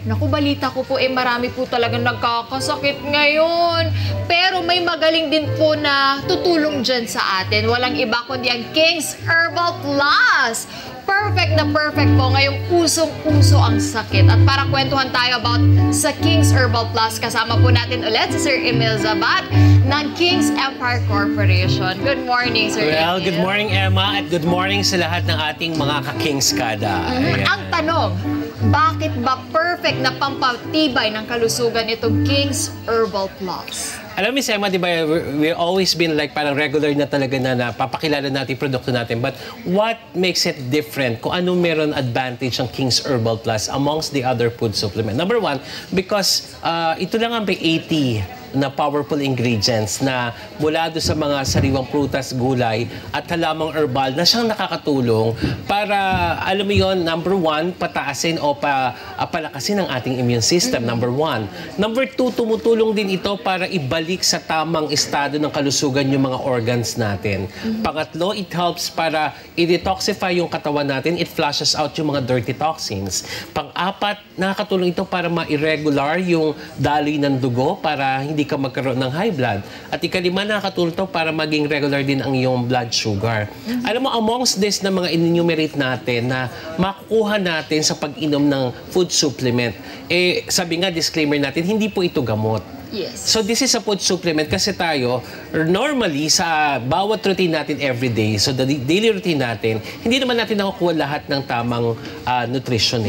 Naku, balita ko po marami po talagang nagkakasakit ngayon. Pero may magaling din po na tutulong dyan sa atin. Walang iba kundi ang King's Herbal Plus. Perfect na perfect po ngayong usong-uso ang sakit. At para kwentuhan tayo about sa King's Herbal Plus, kasama po natin ulit si Sir Emil Zabat ng King's Empire Corporation. Good morning, Sir Well, Emil. good morning, Emma, at good morning sa lahat ng ating mga ka-Kings kada. Ang tanong, bakit ba perfect na pampatibay ng kalusugan itong King's Herbal Plus? Alam mo, Miss Emma, di ba, we've always been like parang regular na talaga na napapakilala natin yung produkto natin. But what makes it different? Kung ano meron advantage ang King's Herbal Plus amongst the other food supplement? Number one, because ito lang ang may 80 na powerful ingredients na mula doon sa mga sariwang prutas, gulay at halamang herbal na siyang nakakatulong para, alam mo yon, number one, pataasin o palakasin ang ating immune system, number one. Number two, tumutulong din ito para ibalik sa tamang estado ng kalusugan yung mga organs natin. Pangatlo, it helps para i-detoxify yung katawan natin, it flushes out yung mga dirty toxins. Pang-apat, nakakatulong ito para ma-irregular yung daloy ng dugo para hindi ka magkaroon ng high blood. At ikalima, nakakatulong ito para maging regular din ang iyong blood sugar. Alam mo, amongst this na mga in-enumerate natin na makukuha natin sa pag-inom ng food supplement, sabi nga, disclaimer natin, hindi po ito gamot. Yes. So this is a food supplement kasi tayo, normally sa bawat routine natin everyday, so the daily routine natin, hindi naman natin nakukuha lahat ng tamang nutrition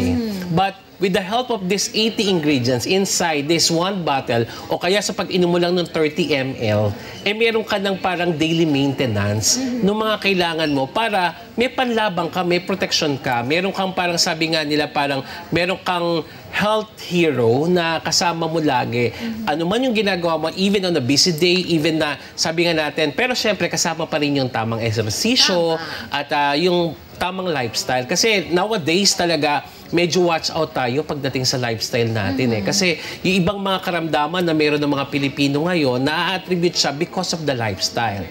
But with the help of these 80 ingredients inside this one bottle, o kaya sa pag-inom mo lang ng 30 ml, meron ka ng parang daily maintenance ng mga kailangan mo para may panlabang ka, may protection ka, meron kang parang sabi nga nila parang meron kang health hero na kasama mo lagi. Ano man yung ginagawa mo, even on a busy day, even na sabi nga natin, pero syempre kasama pa rin yung tamang esersisyo at yung tamang lifestyle. Kasi nowadays talaga, medyo watch out tayo pagdating sa lifestyle natin Kasi yung ibang mga karamdaman na meron ng mga Pilipino ngayon, na-attribute siya because of the lifestyle.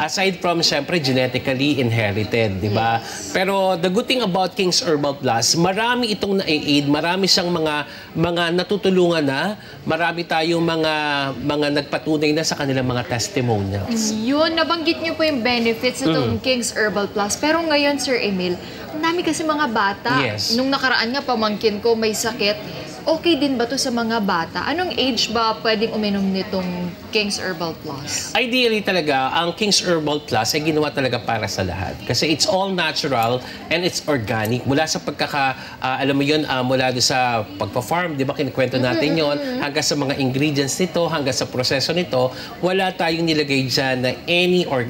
Aside from, syempre, genetically inherited, di ba? Pero the good thing about King's Herbal Plus, marami itong na-aid, marami siyang mga natutulungan na, marami tayong mga nagpatunay na sa kanilang mga testimonials. Yun, nabanggit niyo po yung benefits nitong King's Herbal Plus. Pero ngayon, Sir Emil, ang dami kasi mga bata. Yes. Nung nakaraan nga, pamangkin ko may sakit. Okay din ba to sa mga bata? Anong age ba pwedeng uminom nitong King's Herbal Plus? Ideally talaga, ang King's Herbal Plus ay ginawa talaga para sa lahat. Kasi it's all natural and it's organic. Mula sa alam mo yun, mula doon sa pagpa-farm, di ba kinikwento natin yon, hanggang sa mga ingredients nito, hanggang sa proseso nito, wala tayong nilagay dyan na any, or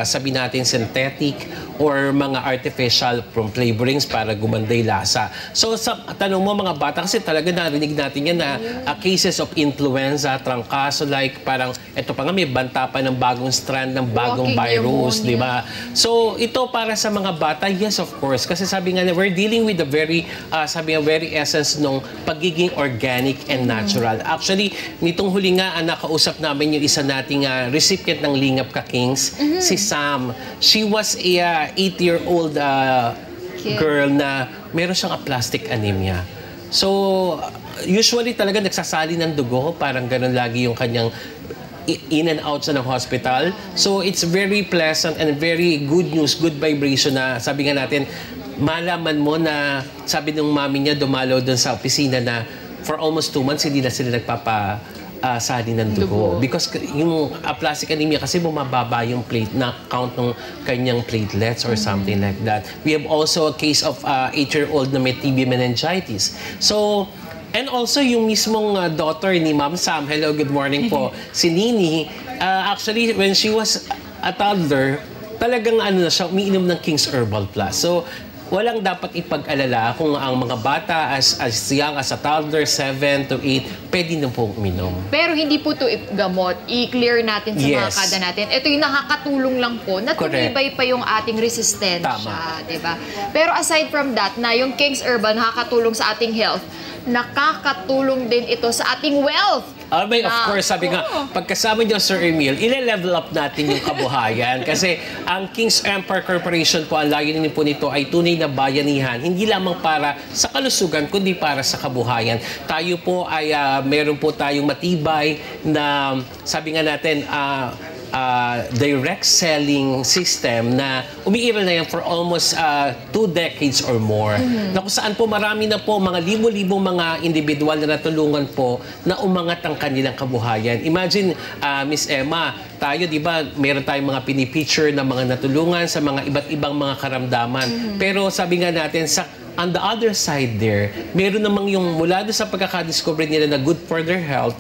sabi natin, synthetic or mga artificial from flavorings para gumanday lasa. So sa tanong mo mga bata, kasi talaga narinig natin yan na cases of influenza, trangkaso, like parang ito pa nga may banta pa ng bagong strand ng bagong virus, di ba? So ito para sa mga bata, yes of course, kasi sabi nga we're dealing with the very very essence ng pagiging organic and natural. Actually, nitong huli nga nakausap namin yung isa nating recipient ng Lingap Ka-Kings, si Sam. She was a 8-year-old girl na meron siyang aplastic anemia. So, usually talaga nagsasali ng dugo, parang ganun lagi yung kanyang in and out sa ng hospital. So, it's very pleasant and very good news, good vibration na sabi nga natin, malaman mo na sabi ng mami niya dumalaw doon sa opisina na for almost 2 months hindi na sila sali ng dugo. Because yung aplastic anemia kasi bumababa yung count ng kanyang platelets or something like that. We have also a case of 8-year-old na may TB meningitis. So, and also yung mismong daughter ni Ma'am Sam, hello, good morning po, si Nini, actually when she was a toddler, talagang siya, umiinom ng King's Herbal Plus. So, walang dapat ipag-alala kung ang mga bata as young as a toddler, 7 to 8, pwede na pong uminom. Pero hindi po ito gamot. I-clear natin sa mga kada natin. Ito yung nakakatulong lang po na tumibay pa yung ating resistensya. Diba? Pero aside from that, na yung King's Herbal nakakatulong sa ating health, nakakatulong din ito sa ating wealth. Of course, sabi nga, pagkasama niyo, Sir Emil, ile-level up natin yung kabuhayan. Kasi ang King's Empire Corporation po, ang layunin po nito ay tunay na bayanihan. Hindi lamang para sa kalusugan, kundi para sa kabuhayan. Tayo po ay meron po tayong matibay na, sabi nga natin, direct selling system na umiiral na yan for almost 2 decades or more. Na kung saan po marami na po mga libo-libong mga individual na natulungan po na umangat ang kanilang kabuhayan. Imagine, Miss Emma, tayo, di ba, meron tayong mga pinipicture na mga natulungan sa mga iba't ibang mga karamdaman. Pero sabi nga natin, on the other side there, meron namang yung mula doon sa pagkakadiscover nila na good for their health,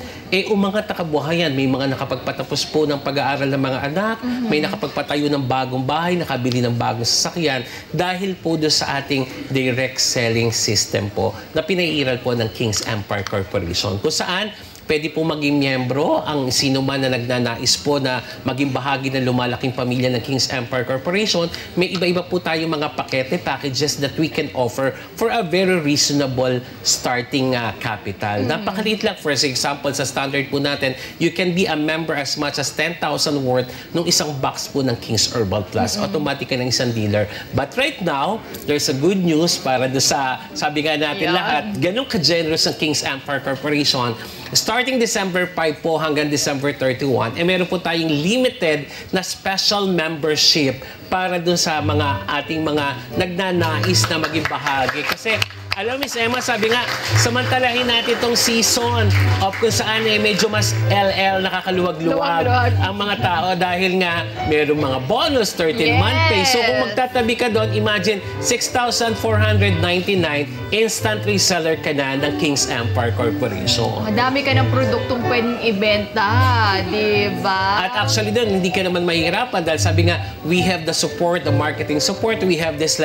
umangat na kabuhayan. May mga nakapagpatapos po ng pag-aaral ng mga anak, may nakapagpatayo ng bagong bahay, nakabili ng bagong sasakyan, dahil po doon sa ating direct selling system po na pinairal po ng King's Empire Corporation. Kung saan, pwede po maging miyembro ang sino man na nagnanais po na maging bahagi ng lumalaking pamilya ng King's Empire Corporation. May iba-iba po tayong mga packages that we can offer for a very reasonable starting capital. Napakaliit lang. For example, sa standard po natin, you can be a member as much as 10,000 worth nung isang box po ng King's Herbal Plus. Automatic ka ng isang dealer. But right now, there's a good news para doon sa, sabi nga natin lahat, ganun ka-generous ang King's Empire Corporation. Starting December 5 po hanggang December 31, meron po tayong limited na special membership para dun sa mga ating mga nagnanais na maging bahagi. Kasi alam, Miss Emma, sabi nga, samantalahin natin itong season of kung saan medyo mas LL, nakakaluwag-luwag ang mga tao dahil nga mayroong mga bonus, 13-month pay. So kung magtatabi ka doon, imagine, 6,499 instant reseller ka na ng King's Empire Corporation. Madami ka ng produktong pwedeng ibenta, di ba? At actually doon, hindi ka naman mahihirapan dahil sabi nga, we have the support, the marketing support, we have this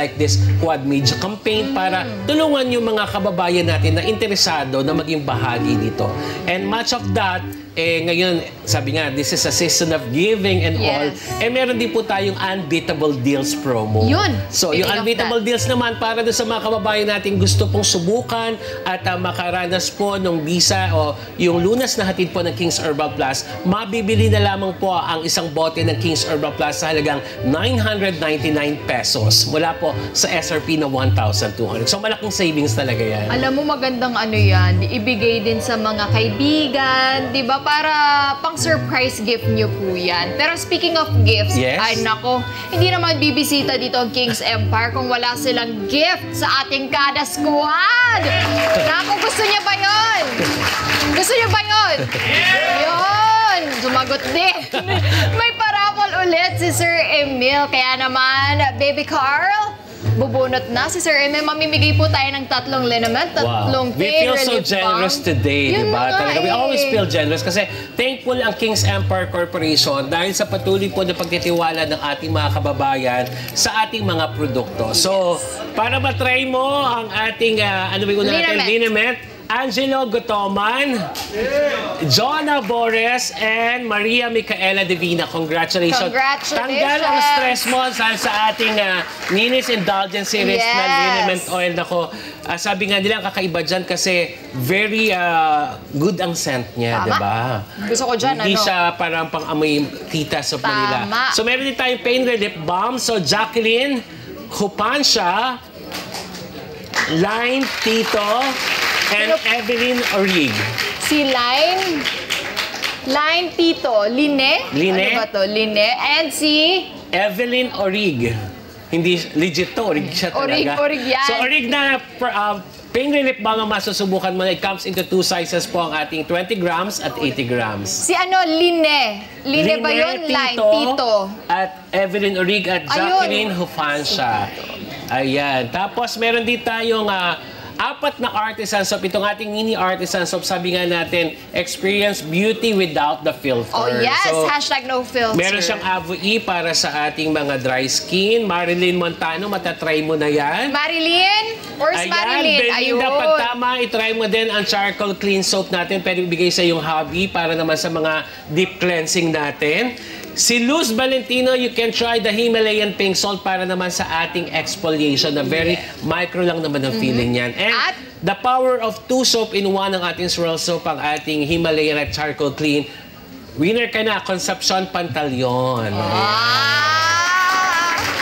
quad media campaign para tulungan yung mga kababayan natin na interesado na maging bahagi dito. And much of that, ngayon, sabi nga, this is a season of giving and all. Meron din po tayong Unbeatable Deals promo. Yun. So, yung Unbeatable Deals naman para doon sa mga kababayan natin gusto pong subukan at makaranas po ng visa o yung lunas na hatid po ng King's Herbal Plus, mabibili na lamang po ang isang bote ng King's Herbal Plus sa halagang 999 pesos mula po sa SRP na 1,200. So, malaking savings talaga yan. Alam mo, magandang ano yan, ibigay din sa mga kaibigan, di ba? Para pang-surprise gift nyo po yan. Pero speaking of gifts, ay nako, hindi naman bibisita dito ang King's Empire kung wala silang gift sa ating Kada Squad! Naku, gusto niya ba yun? Gusto niya ba yun? Yun! Sumagot din. May parapol ulit si Sir Emil. Kaya naman, Baby Carl, bubunot na si Sir Emil. Mamimigay po tayo ng 3 liniment, 3 We feel so generous today, di ba? Talaga, we always feel generous kasi thankful ang King's Empire Corporation dahil sa patuloy po na pagtitiwala ng ating mga kababayan sa ating mga produkto. So, para matry mo ang ating, ano ba yung natin? Liniment. Angelo Gotoman, Jonah Bores, and Maria Micaela Divina. Congratulations. Tanggal ang stress mo sa ating Ninis Indulgence Series na liniment oil. Nako, sabi nga nila, kakaiba dyan kasi very good ang scent niya, di ba? Gusto ko dyan, Hindi siya parang pang-amoy tita sa Manila. So, meron din tayong pain relief balm. So, Jacqueline Hupansha, Line Tito, and Evelyn Orig. Si Line Tito, Line? Ano ba to? Line. And si Evelyn Orig. Hindi legit to, Orig siya talaga. Orig yan. So Orig na pain relief balm ang masusubukan mo. It comes into 2 sizes po ang ating 20 grams at 80 grams. Si ano, Line. Line ba yun? Line Tito. At Evelyn Orig at Jacqueline Hufansha. Ayan. Tapos meron din tayong 4 na artisan soap. Itong ating mini artisan soap, sabi nga natin, experience beauty without the filter. Oh yes, so, #no filter. Meron siyang Avo-E para sa ating mga dry skin. Marilyn Montano, matatry mo na yan. Marilyn? Where's Marilyn? Belinda, pag tama, itry mo din ang charcoal clean soap natin. Pwede ibigay sa yung hobby para naman sa mga deep cleansing natin. Si Luz Valentino, you can try the Himalayan pink salt para naman sa ating exfoliation na very micro lang naman ang feeling niyan. And At the power of 2 soap in 1 ang ating swirl soap, ang ating Himalayan at Charcoal Clean. Winner ka na, Concepcion Pantaleon.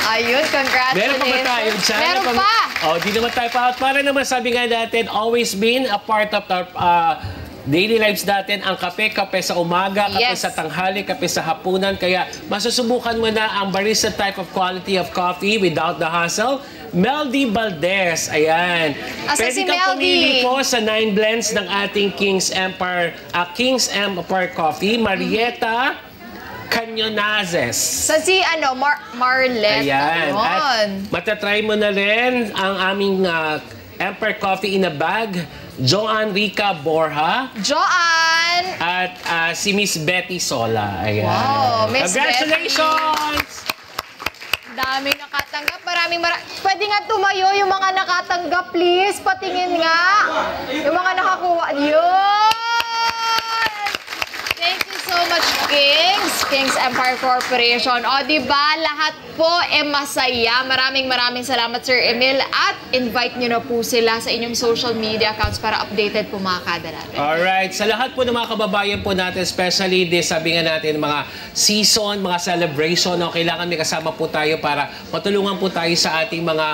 Ayun, congratulations. Meron pa ba tayo dyan? Meron pa. Oh, di naman tayo pa. Para naman sabi nga natin, always been a part of our daily lives natin ang kape sa umaga, kape sa tanghali, kape sa hapunan. Kaya masusubukan mo na ang barista type of quality of coffee without the hassle. Meldy Valdez, ayan. Asa si Pwede kang pumili Meldy? po sa 9 blends ng ating King's Empire Coffee. Marietta Cañonazes. Sa si Marlet. Ayan. At Ayun. matatry mo na rin ang aming Empire Coffee in a Bag. Joan Rica Borja. Joanne! At si Miss Betty Sola. Ayan. Wow, Miss Congratulations! Daming nakatanggap. Pwede nga tumayo yung mga nakatanggap, please. Patingin nga. Yung mga nakakuha. Yun! Thank you so much, King's Empire Corporation. O, diba, lahat po masaya. Maraming salamat, Sir Emil. At invite nyo na po sila sa inyong social media accounts para updated po mga kada natin. Alright. Sa lahat po ng mga kababayan po natin, especially sabi nga natin, mga season, mga celebration, kailangan may kasama po tayo para matulungan po tayo sa ating mga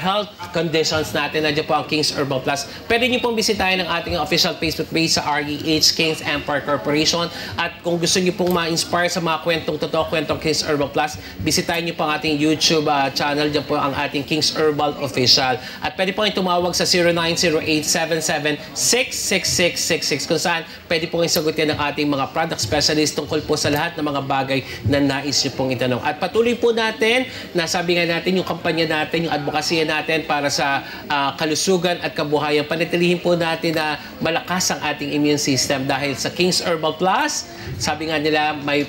health conditions natin. Nandiyan po ang King's Herbal Plus. Pwede nyo pong bisitahin ang ating official Facebook page sa REH King's Empire Corporation. At kung gusto nyo pong ma-inspire sa mga kwentong totoo, kwentong King's Herbal Plus, bisitahin nyo po ang ating YouTube channel. Diyan po ang ating King's Herbal Official. At pwede po kayong tumawag sa 0908-77-66666 kung saan pwede po kayong sagutin ng ating mga product specialist tungkol po sa lahat ng mga bagay na nais nyo pong itanong. At patuloy po natin, nasabi nga natin yung kampanya natin, yung advokasya natin para sa kalusugan at kabuhayan. Panatilihin po natin na malakas ang ating immune system dahil sa King's Herbal Plus, sabi nga nila may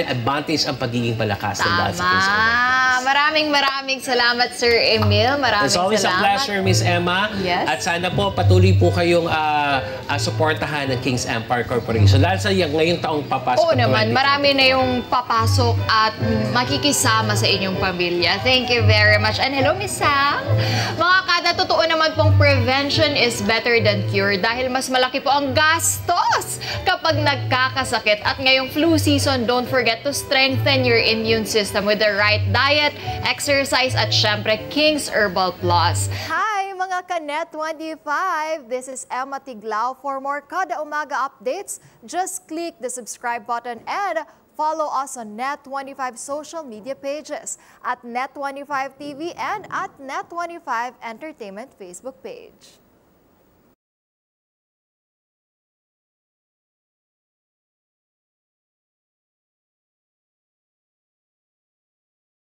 advantage ang pagiging malakas ng dahil sa King's Herbal Plus. Maraming salamat, Sir Emil. It's always a pleasure, Miss Emma. Yes. At sana po patuloy po kayong suportahan ng King's Empire Corporation. Lalo sa ngayong taong papasok. Oo naman, marami na yung papasok at makikisama sa inyong pamilya. Thank you very much. And hello, Miss Sam. Mga kada, totoo naman pong prevention is better than cure dahil mas malaki po ang gastos kapag nagkakasakit. At ngayong flu season, don't forget to strengthen your immune system with the right diet, exercise, at syempre, King's Herbal Plus. Hi, mga ka-Net25! This is Emma Tiglao. For more Kada Umaga updates, just click the subscribe button and follow us on Net25 social media pages at Net25 TV and at Net25 Entertainment Facebook page.